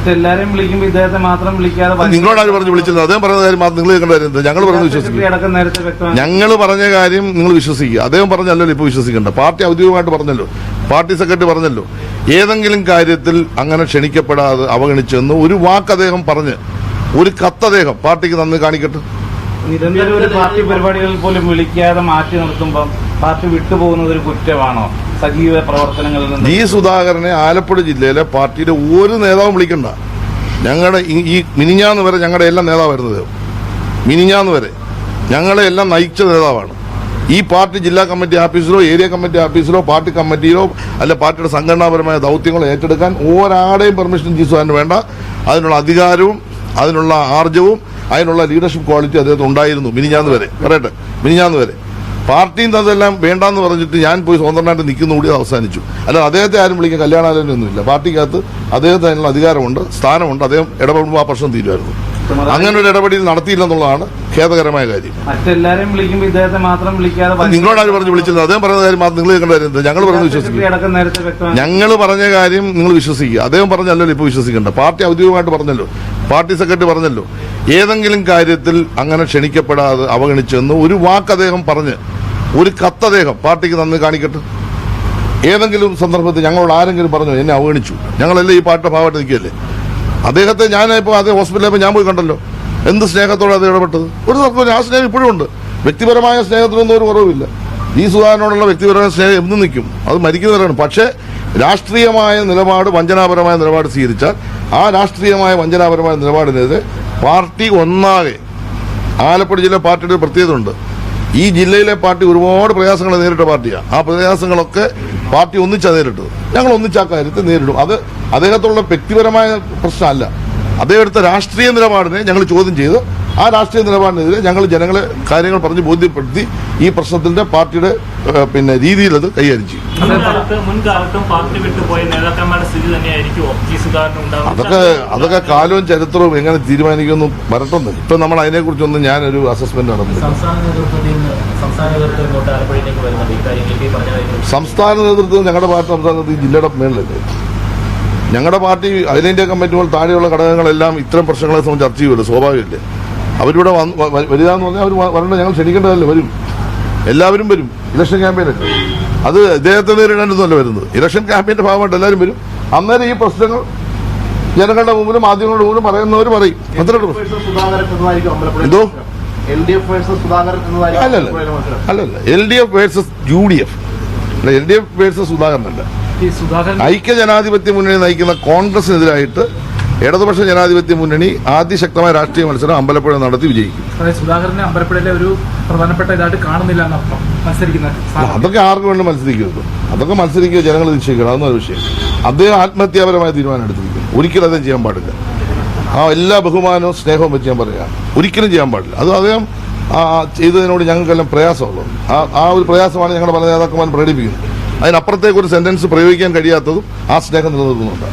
മറ്റെല്ലാരെയും വിളിക്കുമ്പോൾ ഇദ്ദേഹത്തെ മാത്രം വിളിക്കാതെ നിങ്ങളോട് ആര് പറഞ്ഞു വിളിച്ചത്? അദ്ദേഹം പറഞ്ഞ കാര്യം മാത്രം നിങ്ങൾ കേൾക്കേണ്ട കാര്യം ഞങ്ങൾ പറഞ്ഞ് വിശ്വസിക്കുക. ഞങ്ങൾ പറഞ്ഞ കാര്യം നിങ്ങൾ വിശ്വസിക്കുക. അദ്ദേഹം പറഞ്ഞല്ലോ ഇപ്പൊ വിശ്വസിക്കേണ്ട. പാർട്ടി ഔദ്യോഗികമായിട്ട് പറഞ്ഞല്ലോ, പാർട്ടി സെക്രട്ടറി പറഞ്ഞല്ലോ, ഏതെങ്കിലും കാര്യത്തിൽ അങ്ങനെ ക്ഷണിക്കപ്പെടാതെ അവഗണിച്ചെന്ന് ഒരു വാക്ക് അദ്ദേഹം പറഞ്ഞ് ഒരു കത്ത് അദ്ദേഹം പാർട്ടിക്ക് നന്ദി കാണിക്കട്ടെ. നിരന്തരം ഒരു പാർട്ടി പരിപാടികളിൽ പോലും വിളിക്കാതെ മാറ്റി നിർത്തുമ്പോൾ പാർട്ടി വിട്ടുപോകുന്നത് ഒരു കുറ്റമാണോ? സജീവ പ്രവർത്തനങ്ങളിൽ നിന്ന് ജി സുധാകരനെ ആലപ്പുഴ ജില്ലയിലെ പാർട്ടിയുടെ ഒരു നേതാവും വിളിക്കണ്ട. ഞങ്ങളുടെ ഈ മിനിഞ്ഞാന്ന് വരെ ഞങ്ങളുടെ എല്ലാം നേതാവായിരുന്നത്. മിനിഞ്ഞാന്ന് വരെ ഞങ്ങളെ എല്ലാം നയിച്ച നേതാവാണ്. ഈ പാർട്ടി ജില്ലാ കമ്മിറ്റി ഓഫീസിലോ ഏരിയ കമ്മിറ്റി ഓഫീസിലോ പാർട്ടി കമ്മിറ്റിയിലോ അല്ല പാർട്ടിയുടെ സംഘടനാപരമായ ദൌത്യങ്ങൾ ഏറ്റെടുക്കാൻ ഒരാളുടെയും പെർമിഷൻ ജി സുധാകരന് വേണ്ട. അതിനുള്ള അധികാരവും അതിനുള്ള ആർജവും അതിനുള്ള ലീഡർഷിപ്പ് ക്വാളിറ്റി അദ്ദേഹത്തിന് ഉണ്ടായിരുന്നു മിനിഞ്ഞാന്ന് വരെ. പറയട്ടെ, മിനിഞ്ഞാന്ന് വരെ പാർട്ടിയും അതെല്ലാം വേണ്ടാന്ന് പറഞ്ഞിട്ട് ഞാൻ പോയി സ്വതന്ത്രമായിട്ട് നിൽക്കുന്ന കൂടി അവസാനിച്ചു. അല്ല അദ്ദേഹത്തെ ആരും വിളിക്കാൻ കല്യാണാലോചനയൊന്നുമില്ല. പാർട്ടിക്കകത്ത് അദ്ദേഹത്തിന് അതിനുള്ള അധികാരമുണ്ട്, സ്ഥാനമുണ്ട്. അദ്ദേഹം ഇടപെടുമ്പോൾ ആ പ്രശ്നം തീരുമായിരുന്നു. അങ്ങനെ ഒരു ഇടപെടൽ നടത്തിയില്ലെന്നുള്ളതാണ് ഖേദകരമായ കാര്യം. മറ്റെല്ലാരെയും വിളിക്കുമ്പോൾ ഇദ്ദേഹത്തെ മാത്രം വിളിക്കാതെ നിങ്ങളോട് ആര് പറഞ്ഞു വിളിച്ചത്? അദ്ദേഹം പറഞ്ഞ കാര്യം മാത്രം നിങ്ങൾ കേൾക്കേണ്ട കാര്യം. ഞങ്ങൾ പറഞ്ഞ് വിശ്വസിക്കുക. ഞങ്ങൾ പറഞ്ഞ കാര്യം നിങ്ങൾ വിശ്വസിക്കുക. അദ്ദേഹം പറഞ്ഞല്ലോ ഇപ്പൊ വിശ്വസിക്കേണ്ട. പാർട്ടി ഔദ്യോഗികമായിട്ട് പറഞ്ഞല്ലോ, പാർട്ടി സെക്രട്ടറി പറഞ്ഞല്ലോ, ഏതെങ്കിലും കാര്യത്തിൽ അങ്ങനെ ക്ഷണിക്കപ്പെടാതെ അവഗണിച്ചെന്ന് ഒരു വാക്ക് അദ്ദേഹം പറഞ്ഞ് ഒരു കത്ത് അദ്ദേഹം പാർട്ടിക്ക് നന്ദി കാണിക്കട്ടെ. ഏതെങ്കിലും സന്ദർഭത്തിൽ ഞങ്ങളോട് ആരെങ്കിലും പറഞ്ഞു എന്നെ അവഗണിച്ചു, ഞങ്ങളെല്ലാം ഈ പാർട്ടിയുടെ ഭാഗമായിട്ട് നിൽക്കുകയല്ലേ? അദ്ദേഹത്തെ ഞാനിപ്പോൾ അതേ ഹോസ്പിറ്റലിൽ ഞാൻ പോയി കണ്ടല്ലോ, എന്ത് സ്നേഹത്തോടെ അത് ഇടപെട്ടത്. ഒരു തർക്കവും ആ സ്നേഹം ഇപ്പോഴും ഉണ്ട്. വ്യക്തിപരമായ സ്നേഹത്തിനൊന്നും ഒരു കുറവില്ല. ഈ സുധാകരനോടുള്ള വ്യക്തിപരമായ സ്നേഹം എന്നും നിൽക്കും, അത് മരിക്കുന്നവരാണ്. പക്ഷേ രാഷ്ട്രീയമായ നിലപാട്, വഞ്ചനാപരമായ നിലപാട് സ്വീകരിച്ചാൽ ആ രാഷ്ട്രീയമായ വഞ്ചനാപരമായ നിലപാടിനെതിരെ പാർട്ടി ഒന്നാകെ, ആലപ്പുഴ ജില്ല പാർട്ടിയുടെ ഒരു പ്രത്യേകത ഉണ്ട്. ഈ ജില്ലയിലെ പാർട്ടി ഒരുപാട് പ്രയാസങ്ങൾ നേരിട്ട പാർട്ടിയാണ്. ആ പ്രയാസങ്ങളൊക്കെ പാർട്ടി ഒന്നിച്ചാണ് നേരിട്ടത്. ഞങ്ങൾ ഒന്നിച്ചാ കാര്യത്തെ നേരിടും. അത് അദ്ദേഹത്തുള്ള വ്യക്തിപരമായ പ്രശ്നമല്ല. അദ്ദേഹം എടുത്ത രാഷ്ട്രീയ നിലപാടിനെ ഞങ്ങൾ ചോദ്യം ചെയ്ത് ആ രാഷ്ട്രീയ നിലപാടിനെതിരെ ഞങ്ങൾ ജനങ്ങളെ കാര്യങ്ങൾ പറഞ്ഞ് ബോധ്യപ്പെടുത്തി ഈ പ്രശ്നത്തിന്റെ പാർട്ടിയുടെ രീതിയിൽ അത് കൈകാര്യം ചെയ്യും. അതൊക്കെ കാലവും ചരിത്രവും എങ്ങനെ തീരുമാനിക്കുമെന്നും വരട്ടെന്ന്. ഇപ്പൊ നമ്മൾ അതിനെക്കുറിച്ചൊന്നും ഞാനൊരു അസസ്മെന്റ് നടത്തുന്നില്ല. സംസ്ഥാന നേതൃത്വം ഞങ്ങളുടെ പാർട്ടി സംസ്ഥാന നേതൃത്വം ഈ ജില്ലയുടെ മേളിലല്ലേ. ഞങ്ങളുടെ പാർട്ടി അഖിലേന്ത്യാ കമ്മിറ്റി പോലെ താഴെയുള്ള ഘടകങ്ങളെല്ലാം ഇത്തരം പ്രശ്നങ്ങളെ സംബന്ധിച്ച് ചർച്ച ചെയ്യുമല്ലോ, സ്വാഭാവികമല്ലേ. അവരിവിടെ വരിക എന്ന് പറഞ്ഞാൽ അവർ വരേണ്ട, ഞങ്ങൾ ക്ഷണിക്കേണ്ടതല്ലേ, വരും, എല്ലാവരും വരും. ഇലക്ഷൻ ക്യാമ്പയിനൊക്കെ അത് ഇദ്ദേഹത്തെ നേരിടാനൊന്നുമല്ല വരുന്നത്. ഇലക്ഷൻ ക്യാമ്പയിന്റെ ഭാഗമായിട്ട് എല്ലാവരും വരും. അന്നേരം ഈ പ്രശ്നങ്ങൾ ജനങ്ങളുടെ മുമ്പിലും മാധ്യമങ്ങളുടെ മുമ്പിലും പറയുന്നവർ പറയും. എന്തോ അല്ലല്ല LDF versus UDF, LDF versus സുധാകരനല്ല. ഐക്യ ജനാധിപത്യ മുന്നണി നയിക്കുന്ന കോൺഗ്രസിനെതിരായിട്ട് ഇടതുപക്ഷ ജനാധിപത്യ മുന്നണി ആദ്യശക്തമായ രാഷ്ട്രീയ മത്സരം അമ്പലപ്പുഴ നടത്തി വിജയിക്കും. സുധാകരനെ അമ്പലപ്പുഴയിലെ ഒരു പ്രധാനപ്പെട്ട ഇതായിട്ട് കാണുന്നില്ല. അതൊക്കെ ആർക്ക് വേണ്ടി മത്സരിക്കരുത്, അതൊക്കെ മത്സരിക്കുക, ജനങ്ങൾ നിശ്ചയിക്കണം, അതൊന്നും ഒരു വിഷയം. അദ്ദേഹം ആത്മഹത്യാപരമായ തീരുമാനം എടുത്തിരിക്കുന്നു. ഒരിക്കലും അദ്ദേഹം ചെയ്യാൻ പാടില്ല. ആ എല്ലാ ബഹുമാനവും സ്നേഹവും വെച്ച് ഞാൻ പറയുകയാണ്, ഒരിക്കലും ചെയ്യാൻ പാടില്ല. അത് അദ്ദേഹം ചെയ്തതിനോട് ഞങ്ങൾക്കെല്ലാം പ്രയാസമുള്ളത്. ആ ഒരു പ്രയാസമാണ് ഞങ്ങളുടെ പല നേതാക്കന്മാരും പ്രകടിപ്പിക്കുന്നത്. അതിനപ്പുറത്തേക്ക് ഒരു സെന്റൻസ് പ്രയോഗിക്കാൻ കഴിയാത്തതും ആ സ്നേഹം നിലനിൽക്കുന്നുണ്ട്.